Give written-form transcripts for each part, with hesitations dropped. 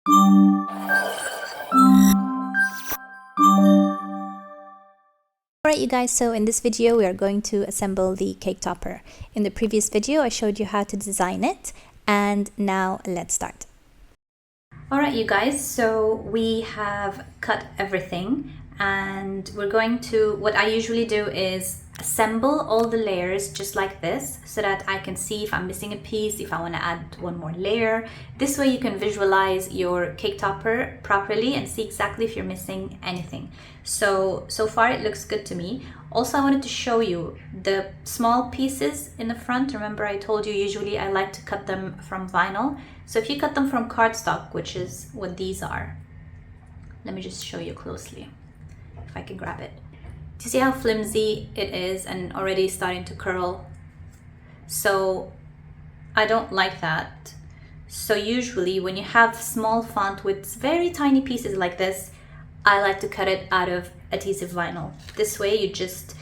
Alright you guys, so in this video we are going to assemble the cake topper. In the previous video I showed you how to design it, and now let's start. Alright you guys, so we have cut everything and we're going to, what I usually do is assemble all the layers just like this so that I can see if I'm missing a piece, if I want to add one more layer. This way you can visualize your cake topper properly and see exactly if you're missing anything. So far it looks good to me. Also I wanted to show you the small pieces in the front. Remember I told you usually I like to cut them from vinyl. So if you cut them from cardstock, which is what these are, let me just show you closely if I can grab it. Do you see how flimsy it is and already starting to curl? So I don't like that. So usually when you have small font with very tiny pieces like this, I like to cut it out of adhesive vinyl. This way you just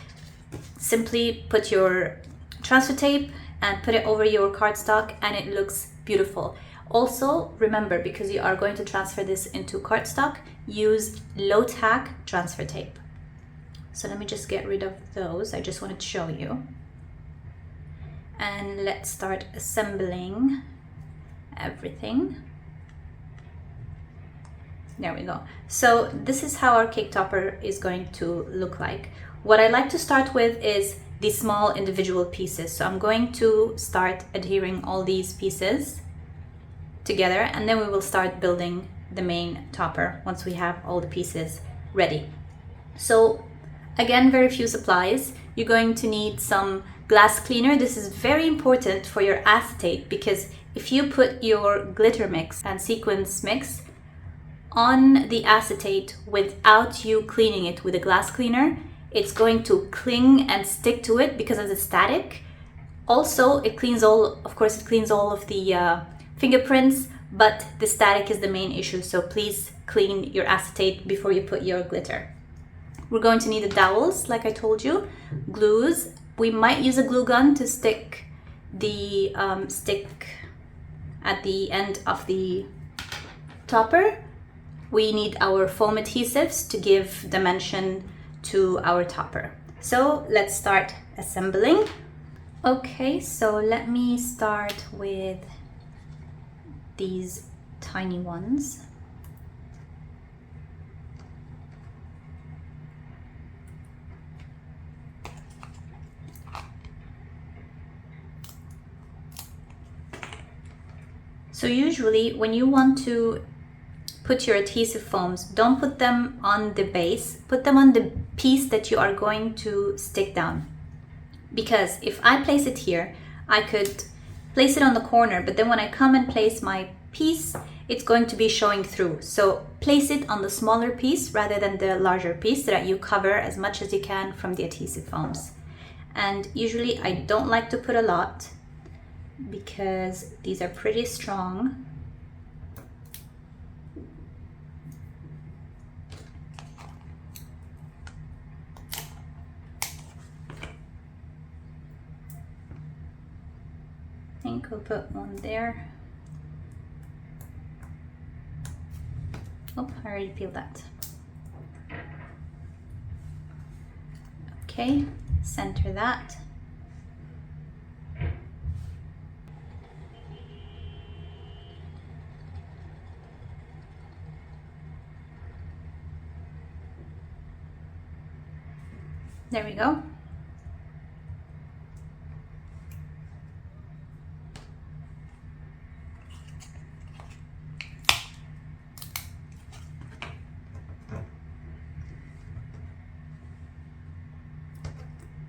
simply put your transfer tape and put it over your cardstock and it looks beautiful. Also remember, because you are going to transfer this into cardstock, use low tack transfer tape. So let me just get rid of those. I just wanted to show you. And let's start assembling everything. There we go. So this is how our cake topper is going to look like. What I like to start with is the small individual pieces. So I'm going to start adhering all these pieces together, and then we will start building the main topper once we have all the pieces ready. So again, very few supplies. You're going to need some glass cleaner. This is very important for your acetate, because if you put your glitter mix and sequins mix on the acetate without you cleaning it with a glass cleaner, it's going to cling and stick to it because of the static. Also, it cleans all, of course, it cleans all of the fingerprints, but the static is the main issue. So please clean your acetate before you put your glitter. We're going to need the dowels, like I told you, glues. We might use a glue gun to stick the stick at the end of the topper. We need our foam adhesives to give dimension to our topper. So let's start assembling. Okay, so let me start with these tiny ones. So usually when you want to put your adhesive foams, don't put them on the base, put them on the piece that you are going to stick down. Because if I place it here, I could place it on the corner, but then when I come and place my piece, it's going to be showing through. So place it on the smaller piece rather than the larger piece so that you cover as much as you can from the adhesive foams. And usually I don't like to put a lot because these are pretty strong. I think we'll put one there. Oh, I already peeled that. Okay, center that. There we go.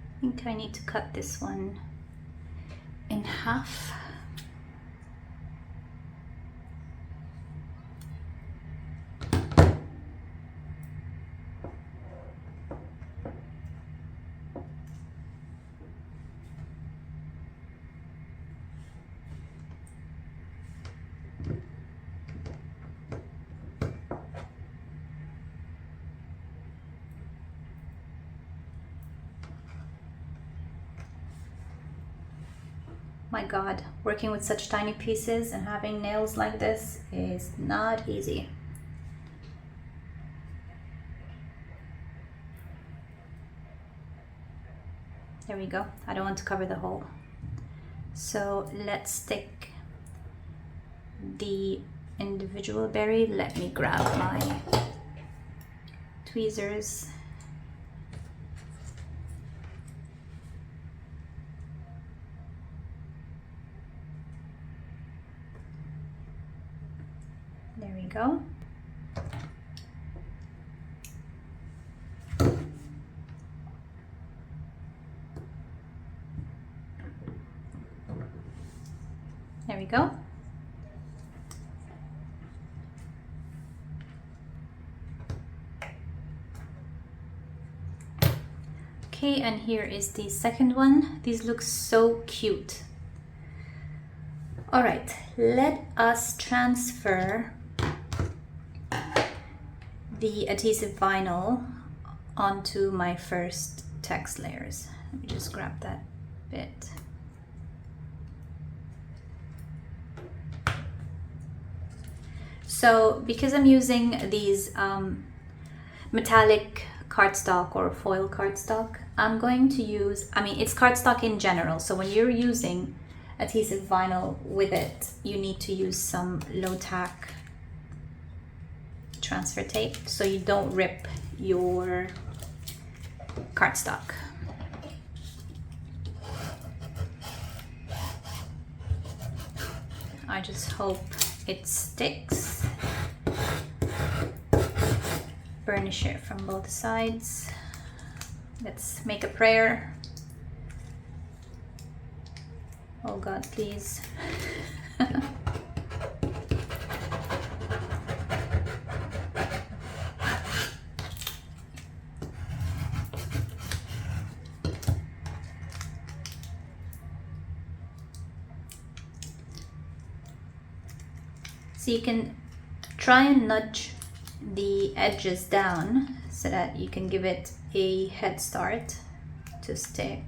I think I need to cut this one in half. My God, working with such tiny pieces and having nails like this is not easy. There we go. I don't want to cover the hole. So let's stick the individual berry. Let me grab my tweezers. There we go. There we go. Okay, and here is the second one. These look so cute. All right, let us transfer the adhesive vinyl onto my first text layers. Let me just grab that bit. So because I'm using these metallic cardstock or foil cardstock, I'm going to use, it's cardstock in general, so when you're using adhesive vinyl with it, you need to use some low tack transfer tape so you don't rip your cardstock. I just hope it sticks. Burnish it from both sides. Let's make a prayer. Oh God, please. So you can try and nudge the edges down so that you can give it a head start to stick.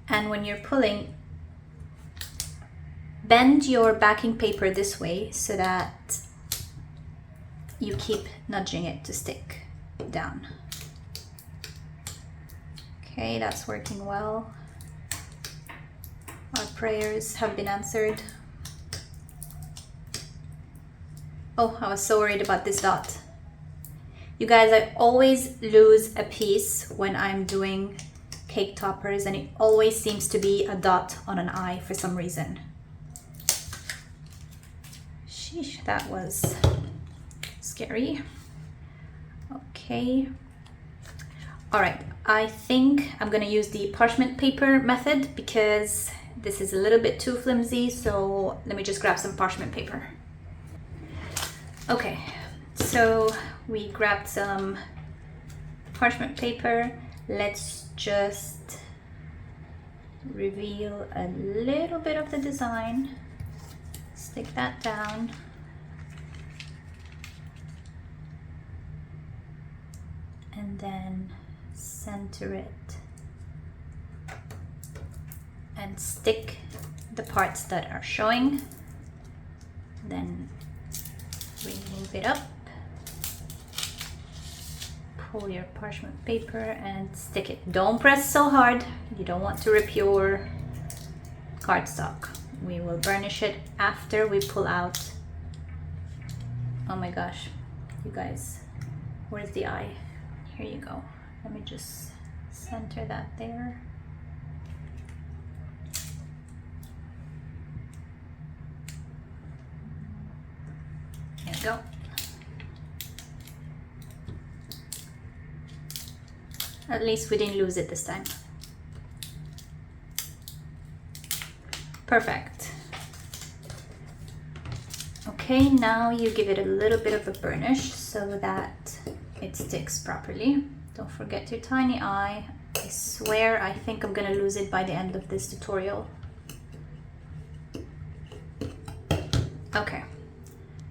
And when you're pulling, bend your backing paper this way so that you keep nudging it to stick down. Okay, that's working well. Our prayers have been answered. Oh, I was so worried about this dot. You guys, I always lose a piece when I'm doing cake toppers, and it always seems to be a dot on an eye for some reason. Sheesh, that was scary. Okay. All right, I think I'm gonna use the parchment paper method because this is a little bit too flimsy, so let me just grab some parchment paper. Okay, so we grabbed some parchment paper. Let's just reveal a little bit of the design. Stick that down. And then center it. And stick the parts that are showing. Then remove it up. Pull your parchment paper and stick it. Don't press so hard. You don't want to rip your cardstock. We will burnish it after we pull out. Oh my gosh, you guys, where's the eye? Here you go. Let me just center that there. There you go. At least we didn't lose it this time. Perfect. Okay, now you give it a little bit of a burnish so that it sticks properly. Don't forget your tiny eye. I swear I think I'm gonna lose it by the end of this tutorial. Okay,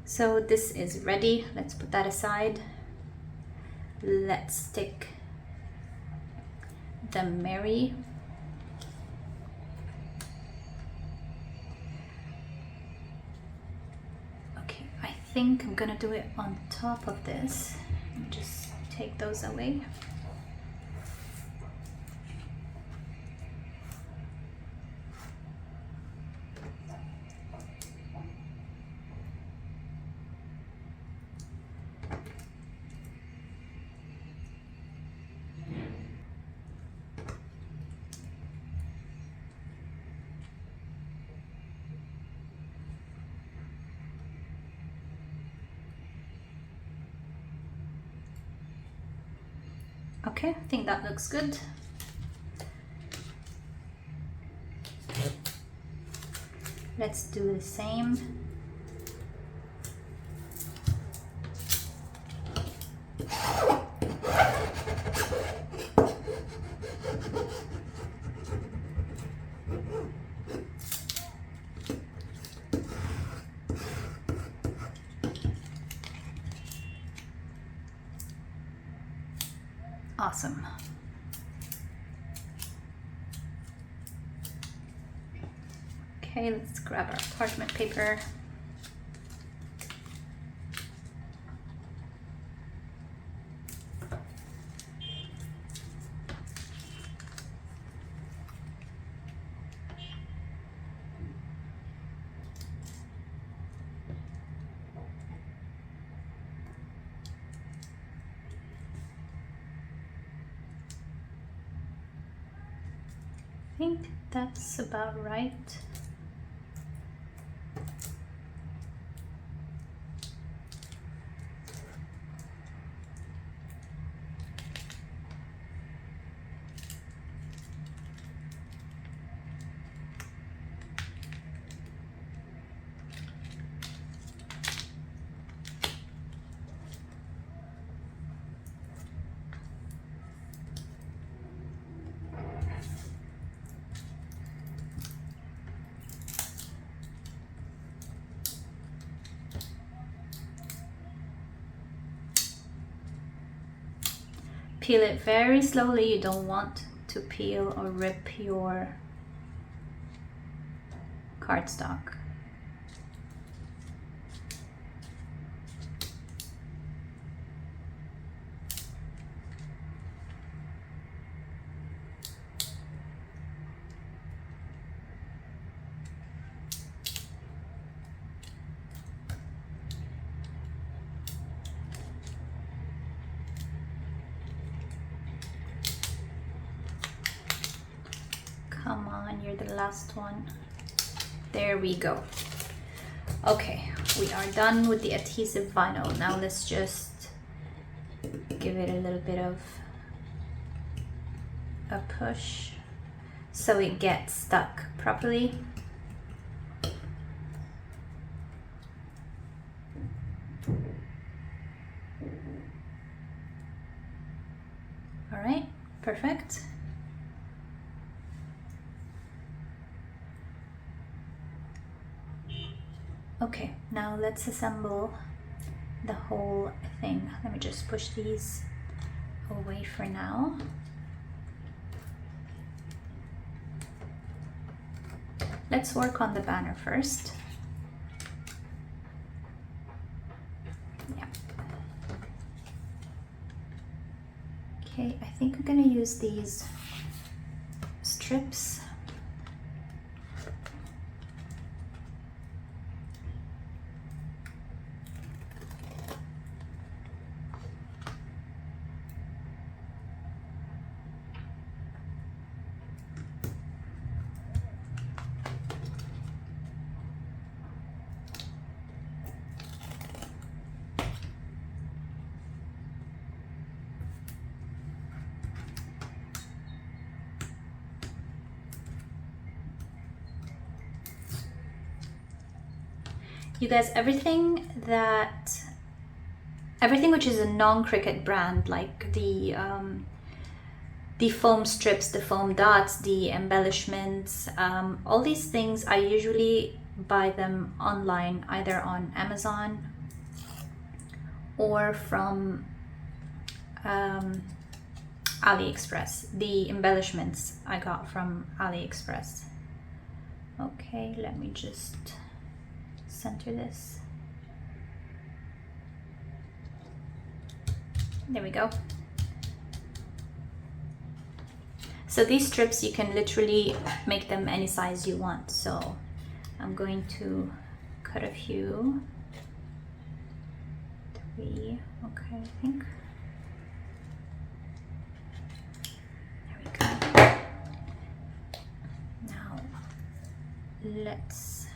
so this is ready. Let's put that aside. Let's stick the Mary think I'm gonna do it on top of this. Just take those away. Okay, I think that looks good. Let's do the same. Awesome. Okay, let's grab our parchment paper. I think that's about right. Peel it very slowly. You don't want to peel or rip your cardstock. Come on, you're the last one. There we go. Okay, we are done with the adhesive vinyl. Now let's just give it a little bit of a push so it gets stuck properly. All right, perfect. Okay, now let's assemble the whole thing. Let me just push these away for now. Let's work on the banner first. Yeah. Okay, I think I'm gonna use these strips. You guys, everything which is a non-Cricut brand, like the foam strips, the foam dots, the embellishments, all these things, I usually buy them online, either on Amazon or from AliExpress. The embellishments I got from AliExpress. Okay, let me just center this. There we go. So these strips, you can literally make them any size you want. So I'm going to cut a few. 3, okay, I think. There we go. Now let's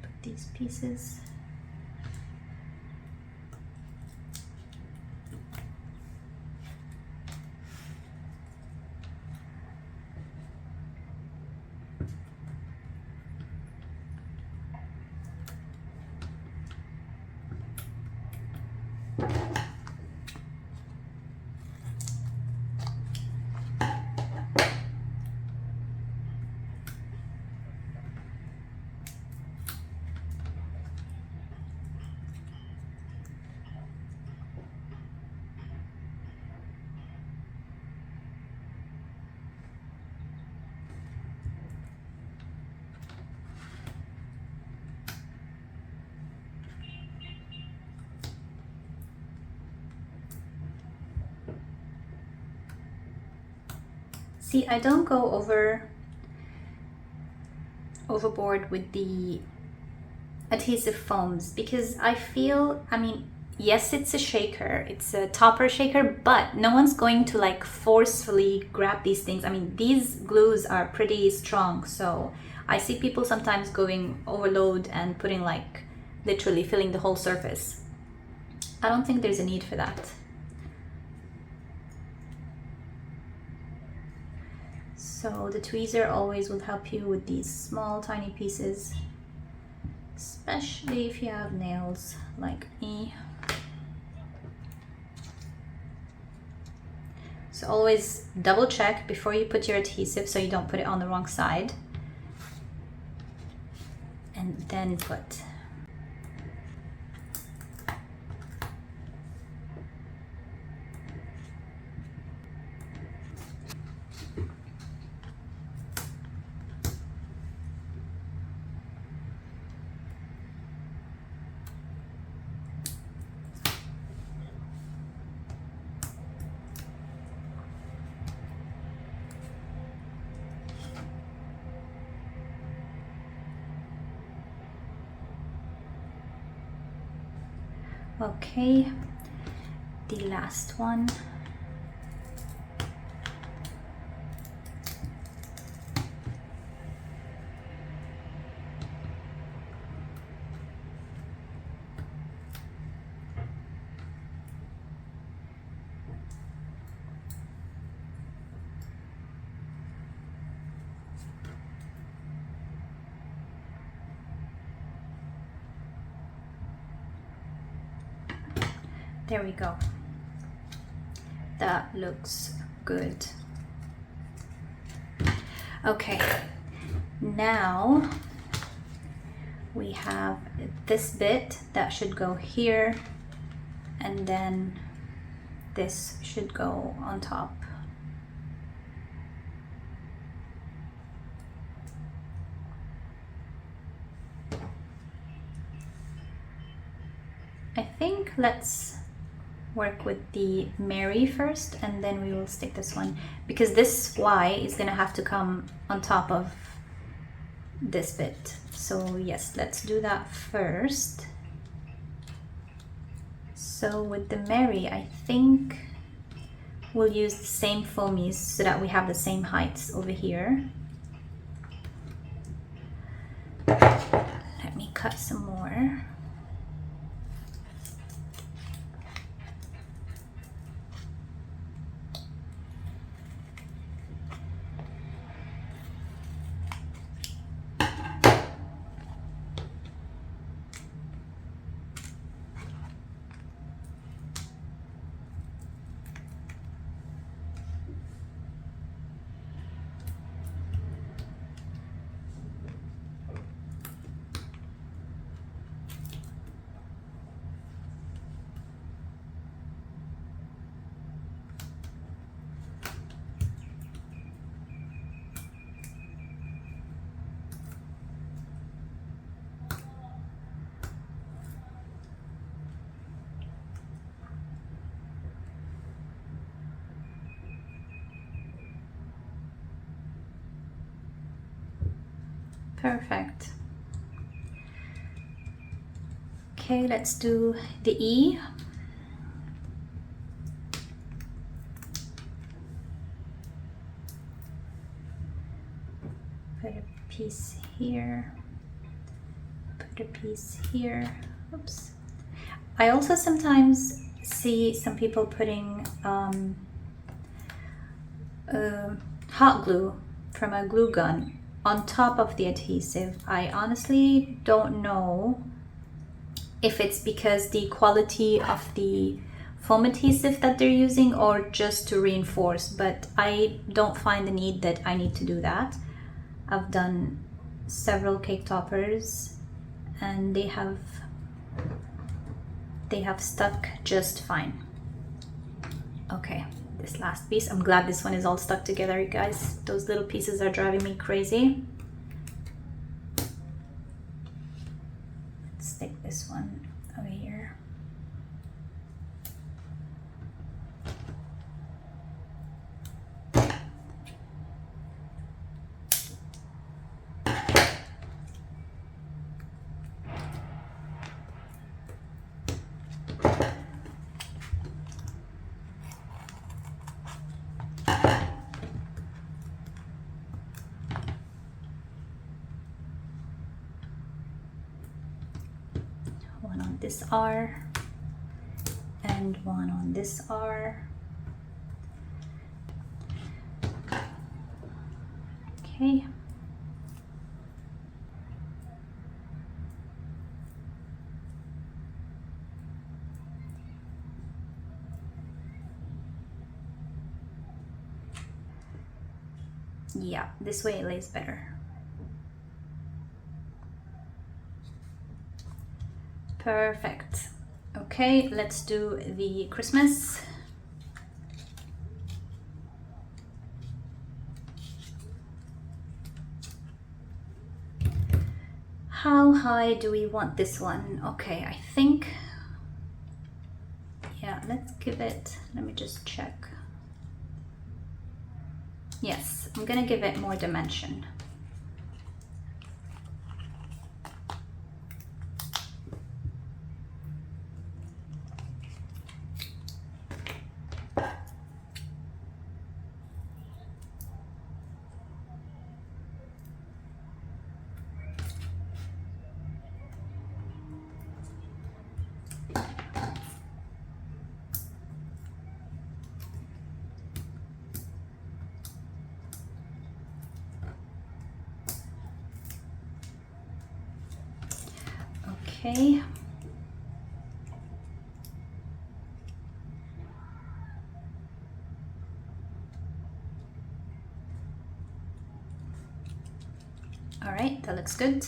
put these pieces. See, I don't go overboard with the adhesive foams because I feel, I mean, yes, it's a shaker, it's a topper shaker, but no one's going to like forcefully grab these things. I mean, these glues are pretty strong, so I see people sometimes going overload and putting like literally filling the whole surface. I don't think there's a need for that. So the tweezer always will help you with these small tiny pieces, especially if you have nails like me. So always double check before you put your adhesive so you don't put it on the wrong side, and then put. Okay, the last one. There we go. That looks good. Okay, now we have this bit that should go here, and then this should go on top. I think let's work with the Mary first, and then we will stick this one, because this Y is gonna have to come on top of this bit. So yes, let's do that first. So with the Mary, I think we'll use the same foamies so that we have the same heights over here. Let me cut some more. Perfect. Okay, let's do the E. Put a piece here, put a piece here. Oops. I also sometimes see some people putting hot glue from a glue gun on top of the adhesive. I honestly don't know if it's because the quality of the foam adhesive that they're using or just to reinforce, but I don't find the need that I need to do that. I've done several cake toppers and they have stuck just fine. Okay, this last piece, I'm glad this one is all stuck together, you guys. Those little pieces are driving me crazy. Let's stick this one over here. One on this R and one on this R. Okay. Yeah, this way it lays better. Perfect. Okay, let's do the Christmas. How high do we want this one? Okay, I think, yeah, let's give it, let me just check. Yes, I'm gonna give it more dimension. Okay. All right, that looks good.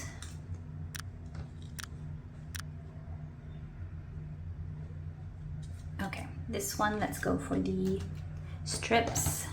Okay, this one, let's go for the strips.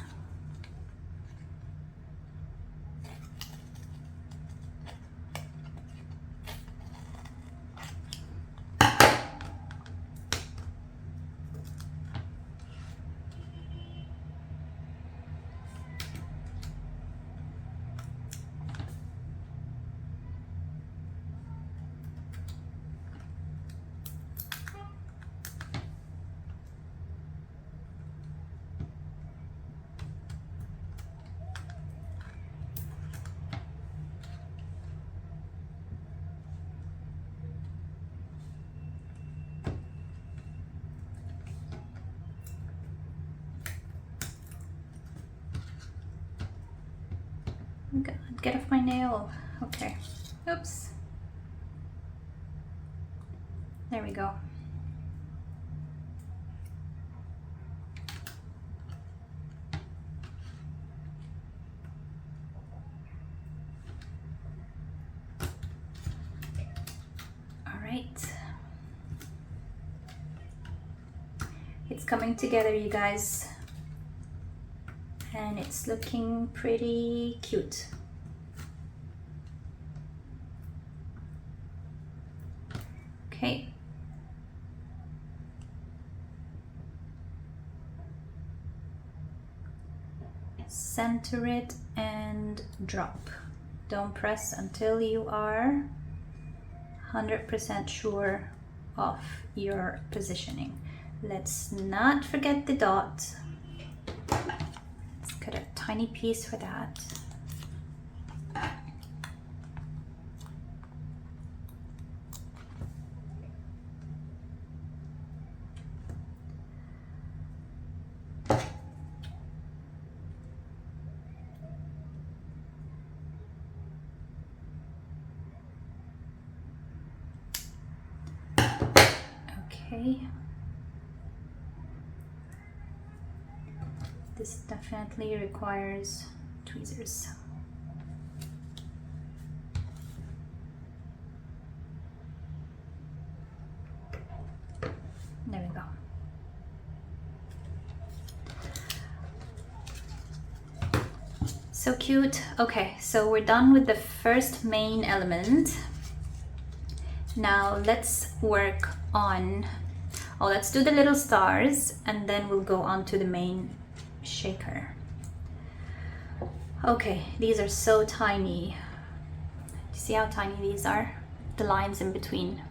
God, get off my nail. Okay. Oops. There we go. All right. It's coming together, you guys. And it's looking pretty cute. Okay. Center it and drop. Don't press until you are 100% sure of your positioning. Let's not forget the dot. Let's cut a tiny piece for that. Okay. This definitely requires tweezers. There we go. So cute. Okay, so we're done with the first main element. Now let's work on, let's do the little stars and then we'll go on to the main shaker. Okay, these are so tiny. You see how tiny these are? The lines in between.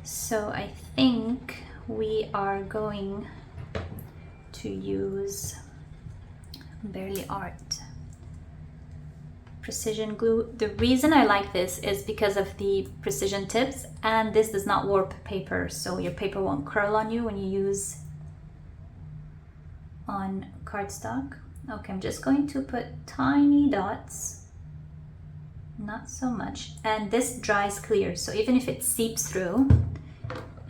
So I think we are going to use Barely Art precision glue. The reason I like this is because of the precision tips, and this does not warp paper, so your paper won't curl on you when you use on cardstock. Okay, I'm just going to put tiny dots, not so much, and this dries clear, so even if it seeps through,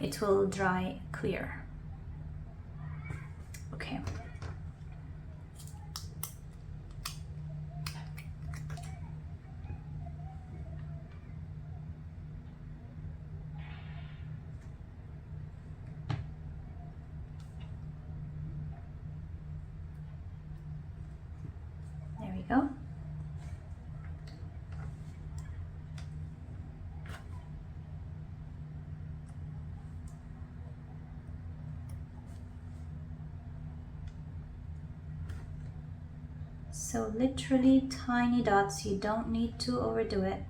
it will dry clear. Okay. Go. So literally tiny dots, you don't need to overdo it.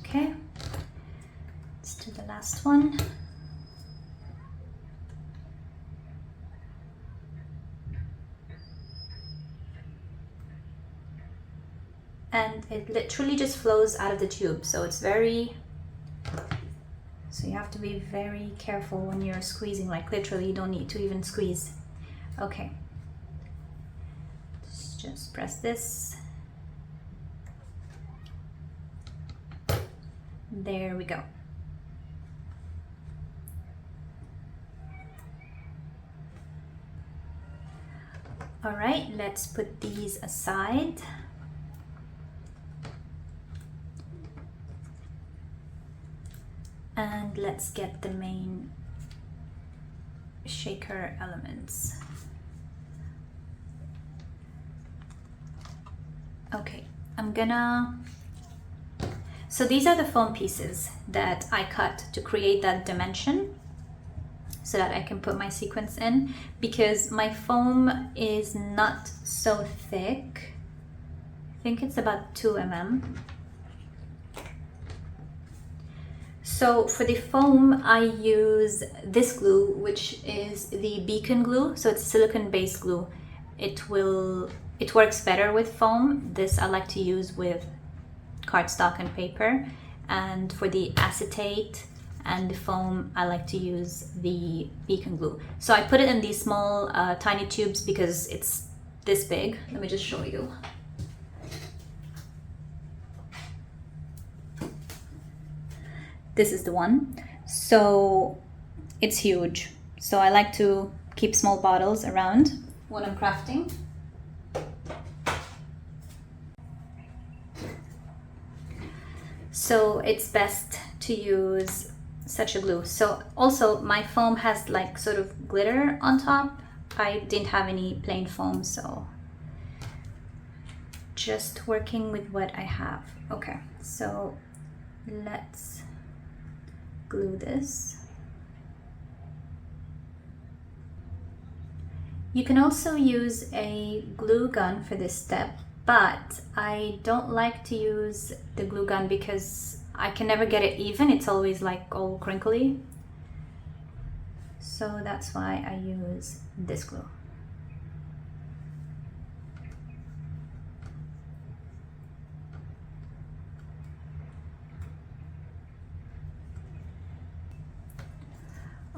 Okay, let's do the last one. And it literally just flows out of the tube, so it's very, so you have to be very careful when you're squeezing, like literally you don't need to even squeeze. Okay, just press this. There we go. All right, let's put these aside. And let's get the main shaker elements. Okay, so these are the foam pieces that I cut to create that dimension so that I can put my sequence in, because my foam is not so thick. I think it's about 2 mm. So for the foam, I use this glue, which is the Beacon glue. So it's silicone-based glue. It works better with foam. This I like to use with cardstock and paper. And for the acetate and the foam, I like to use the Beacon glue. So I put it in these small, tiny tubes because it's this big. Let me just show you. This is the one. So it's huge. So I like to keep small bottles around when I'm crafting. So it's best to use such a glue. So also my foam has like sort of glitter on top. I didn't have any plain foam, so just working with what I have. Okay, so let's glue this. You can also use a glue gun for this step, but I don't like to use the glue gun because I can never get it even. It's always like all crinkly. So that's why I use this glue.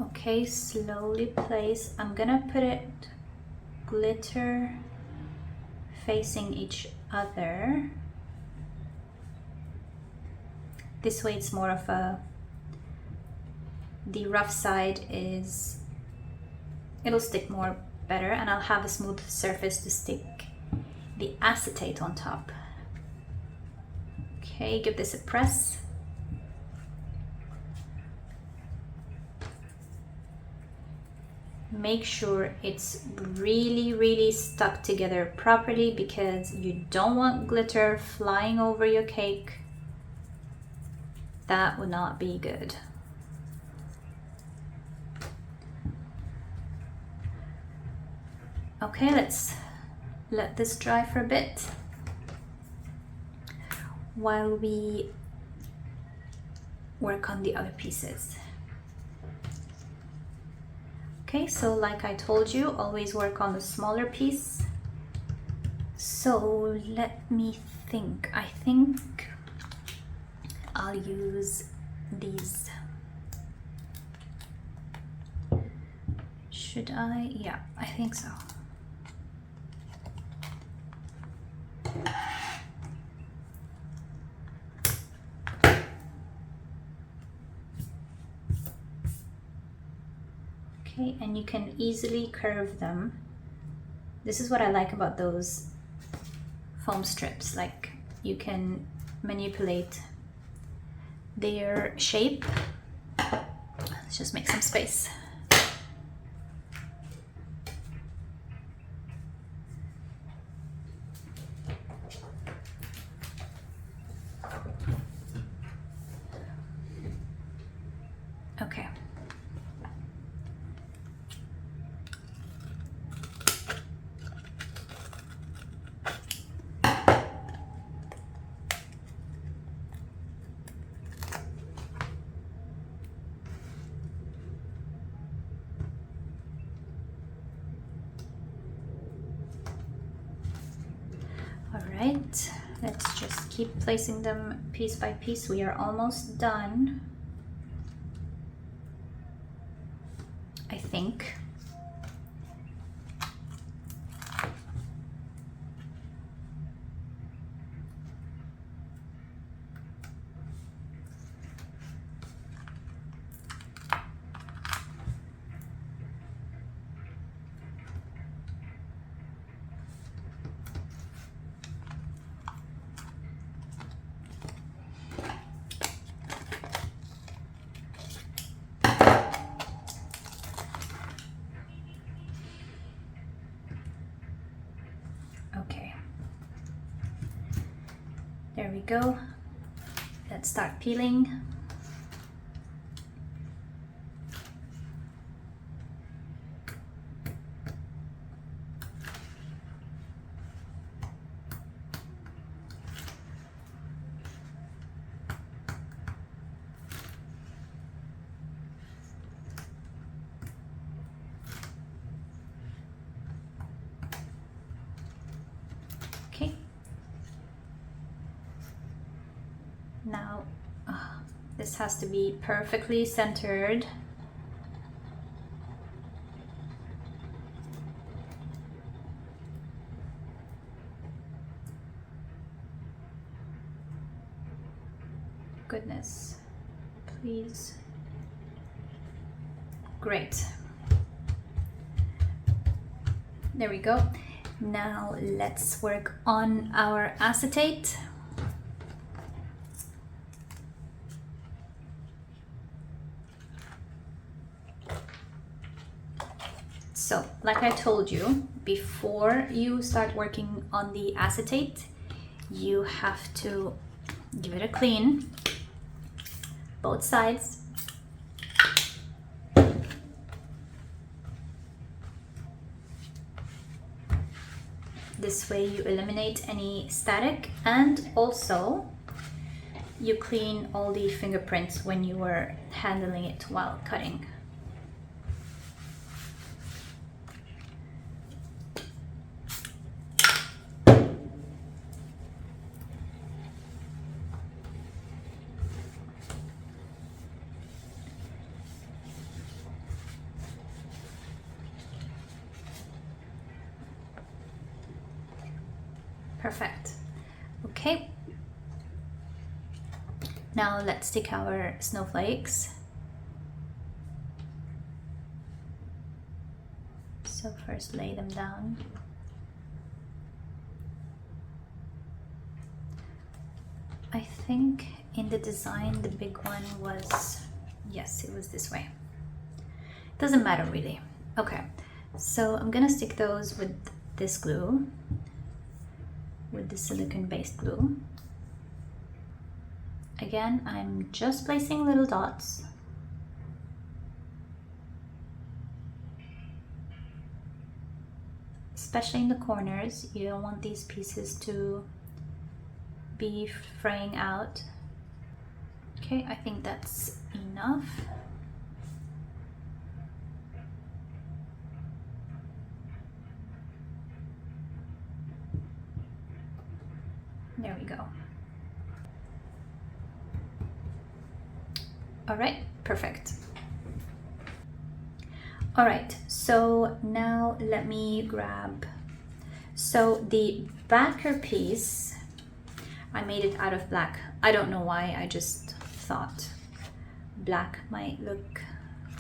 Okay, slowly place. I'm gonna put it glitter facing each other. This way it's more of a, the rough side is, it'll stick more better, and I'll have a smooth surface to stick the acetate on top. Okay, give this a press. Make sure it's really stuck together properly, because you don't want glitter flying over your cake. That would not be good. Okay, let's let this dry for a bit while we work on the other pieces. Okay, so like I told you, always work on the smaller piece. So let me think. I think I'll use these. Should I? Yeah, I think so. Okay, and you can easily curve them. This is what I like about those foam strips, like you can manipulate their shape. Let's just make some space. Okay. Alright, let's just keep placing them piece by piece. We are almost done, I think. Okay, there we go. Let's start peeling. Okay. Now, this has to be perfectly centered. Goodness, please. Great. There we go. Now let's work on our acetate. so like I told you, before you start working on the acetate, you have to give it a clean, both sides. This way you eliminate any static, and also you clean all the fingerprints when you were handling it while cutting. Perfect. Okay. Now let's take our snowflakes. So first lay them down. I think in the design the big one was, yes, it was this way. Doesn't matter really. Okay, so I'm gonna stick those with this glue, with the silicone-based glue. Again, I'm just placing little dots. Especially in the corners, you don't want these pieces to be fraying out. Okay, I think that's enough. There we go. All right, perfect. All right, so now let me grab, so the backer piece, I made it out of black. I don't know why, I just thought black might look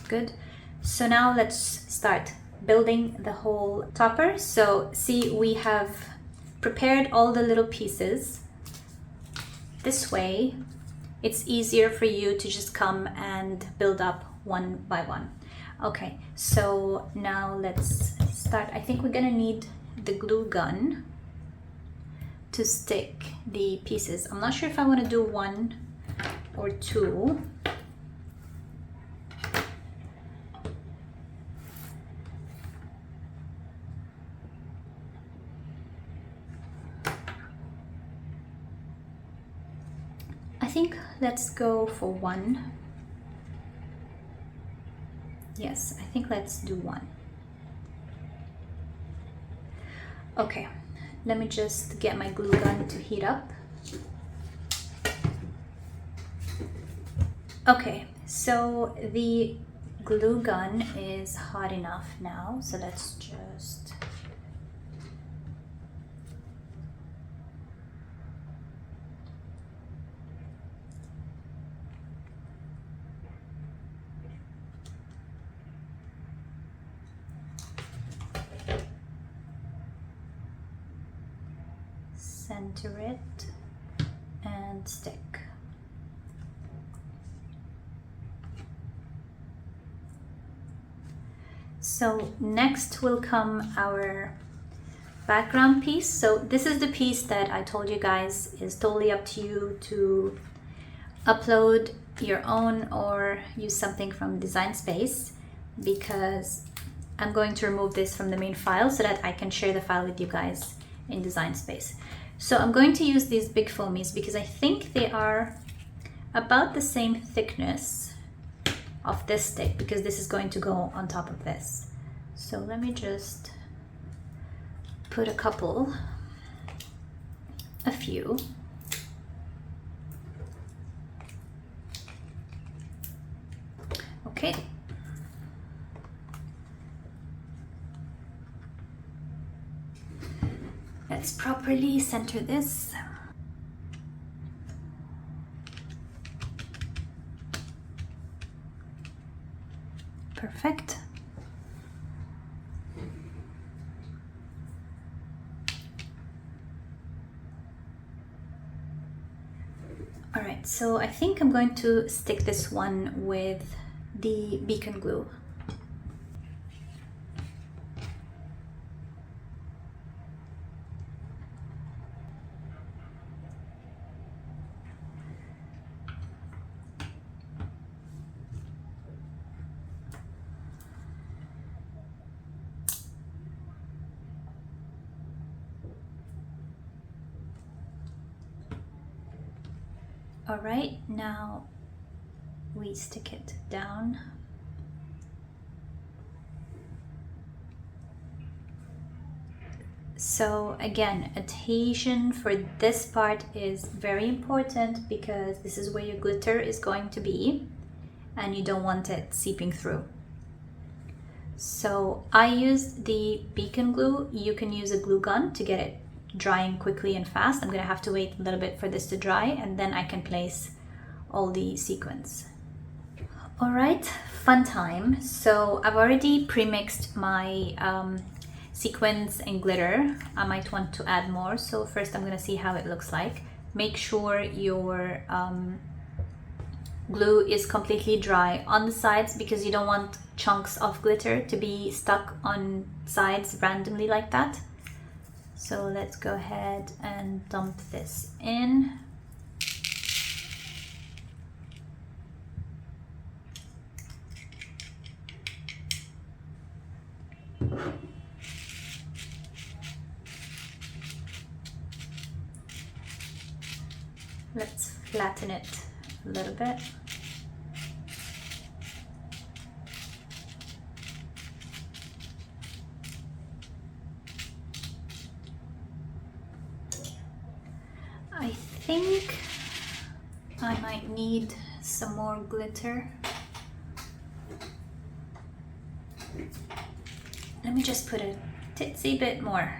good. So now let's start building the whole topper. So see, we have prepared all the little pieces. This way, it's easier for you to just come and build up one by one. Okay, so now let's start. I think we're gonna need the glue gun to stick the pieces. I'm not sure if I want to do one or two. I think let's go for one. Yes, I think let's do one. Okay, let me just get my glue gun to heat up. Okay, so the glue gun is hot enough now, so let's just center it and stick. So next will come our background piece. So this is the piece that I told you guys is totally up to you to upload your own or use something from Design Space, because I'm going to remove this from the main file so that I can share the file with you guys in Design Space. So I'm going to use these big foamies because I think they are about the same thickness of this stick, because this is going to go on top of this. So let me just put a few. Okay. Let's properly center this. Perfect. All right, so I think I'm going to stick this one with the beacon glue. All right, now we stick it down. So again, adhesion for this part is very important because this is where your glitter is going to be and you don't want it seeping through. So I used the beacon glue. You can use a glue gun to get it drying quickly and fast. I'm gonna have to wait a little bit for this to dry and then I can place all the sequins. All right, fun time. So I've already pre-mixed my sequins and glitter. I might want to add more. So first I'm gonna see how it looks like. Make sure your glue is completely dry on the sides because you don't want chunks of glitter to be stuck on sides randomly like that. So let's go ahead and dump this in. Let's flatten it a little bit. I think I might need some more glitter. Let me just put a titsy bit more.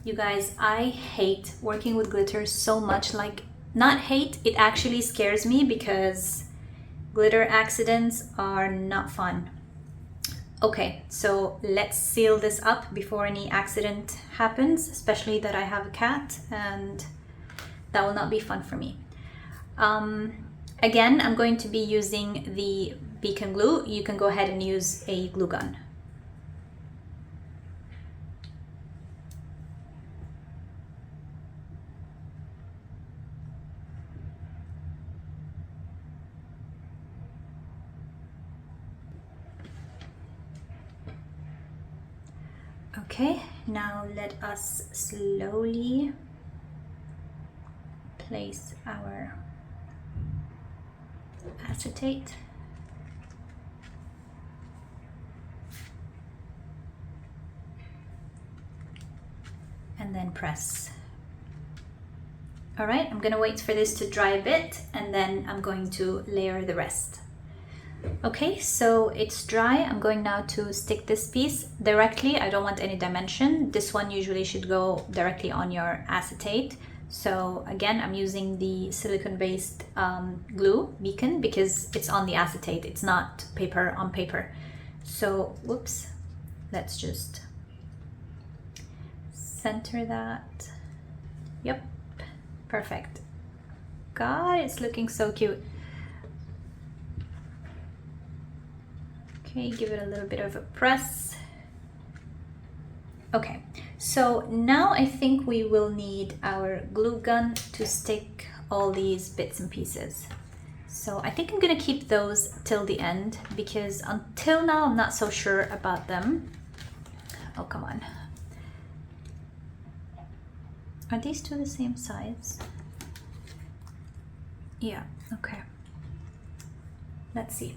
You guys, I hate working with glitter so much. Like, not hate, it actually scares me because glitter accidents are not fun. Okay, so let's seal this up before any accident happens, especially that I have a cat and that will not be fun for me. Again, I'm going to be using the beacon glue. You can go ahead and use a glue gun. Okay, now let us slowly place our acetate. And then press. All right, I'm gonna wait for this to dry a bit and then I'm going to layer the rest. Okay, so it's dry. I'm going now to stick this piece directly. I don't want any dimension. This one usually should go directly on your acetate. So again, I'm using the silicone-based glue beacon because it's on the acetate. It's not paper on paper. So, whoops, let's just center that. Yep, perfect. God, it's looking so cute. Okay, give it a little bit of a press. Okay, so now I think we will need our glue gun to stick all these bits and pieces. So I think I'm gonna keep those till the end because until now I'm not so sure about them. Oh, come on. Are these two the same size? Yeah, okay. Let's see.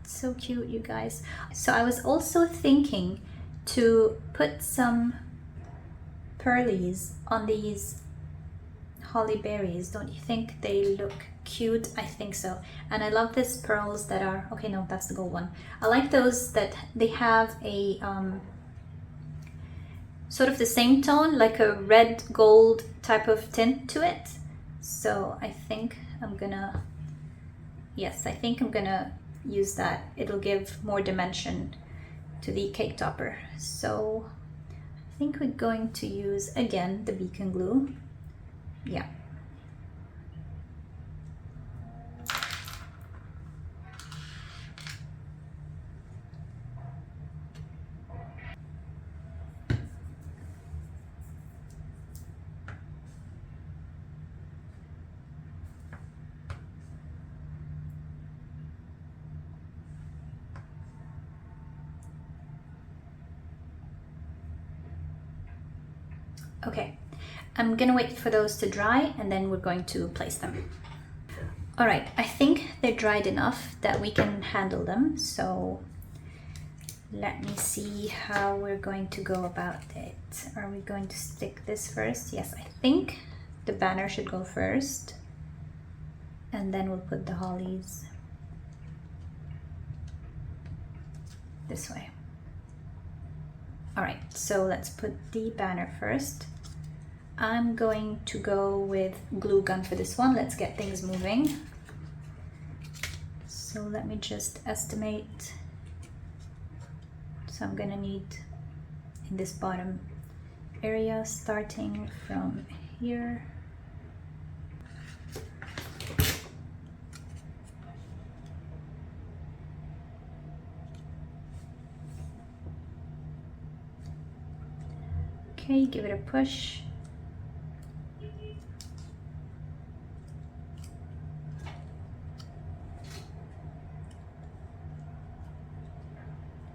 So cute, you guys. So I was also thinking to put some pearlies on these holly berries. Don't you think they look cute? I think so. And I love these pearls that are, okay, no, that's the gold one. I like those that they have a sort of the same tone, like a red gold type of tint to it. So I think I'm gonna, yes, I think I'm gonna use that. It'll give more dimension to the cake topper. So I think we're going to use again the beacon glue. Yeah. Okay, I'm gonna wait for those to dry and then we're going to place them. All right, I think they're dried enough that we can handle them. So let me see how we're going to go about it. Are we going to stick this first? Yes, I think the banner should go first. And then we'll put the hollies this way. All right, so let's put the banner first. I'm going to go with glue gun for this one. Let's get things moving. So let me just estimate. So I'm gonna need in this bottom area, starting from here. Okay, give it a push.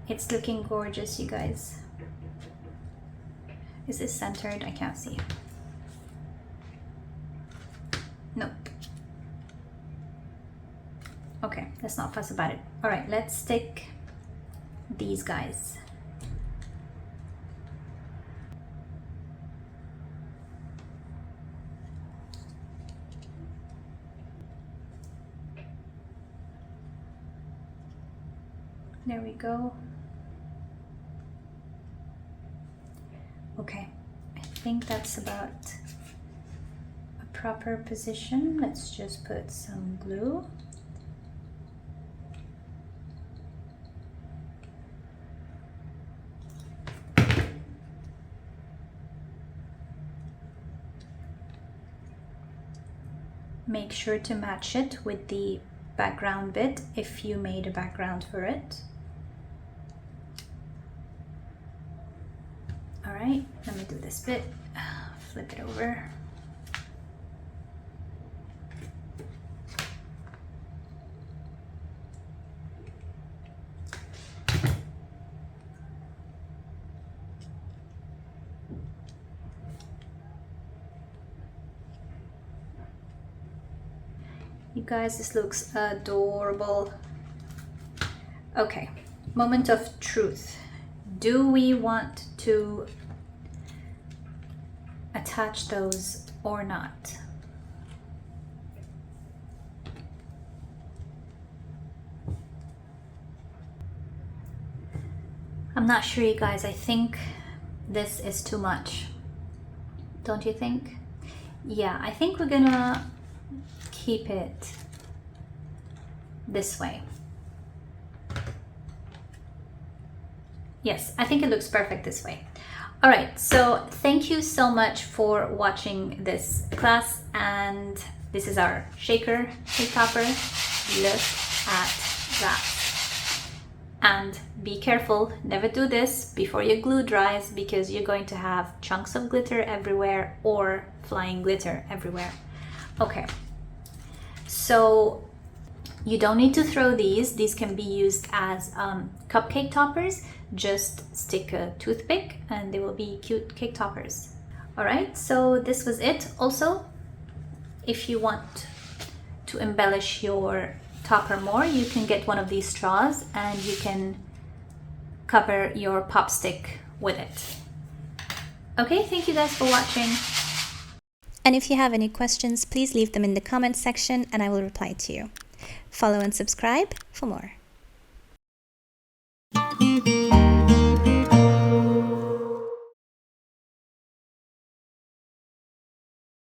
It's looking gorgeous, you guys. Is this centered? I can't see. Nope. Okay, let's not fuss about it. All right, let's stick these guys. There we go. Okay, I think that's about a proper position. Let's just put some glue. Make sure to match it with the background bit if you made a background for it. All right, let me do this bit, flip it over. You guys, this looks adorable. Okay, moment of truth. Do we want to attach those or not? I'm not sure, you guys. I think this is too much. Don't you think? Yeah, I think we're gonna keep it this way. Yes, I think it looks perfect this way. All right, so thank you so much for watching this class, and this is our shaker cake topper. Look at that. And be careful, never do this before your glue dries, because you're going to have chunks of glitter everywhere or flying glitter everywhere. Okay, so you don't need to throw these. These can be used as cupcake toppers. Just stick a toothpick and they will be cute cake toppers. All right, so this was it. Also, if you want to embellish your topper more, you can get one of these straws and you can cover your pop stick with it. Okay, thank you guys for watching. And if you have any questions, please leave them in the comments section and I will reply to you. Follow and subscribe for more.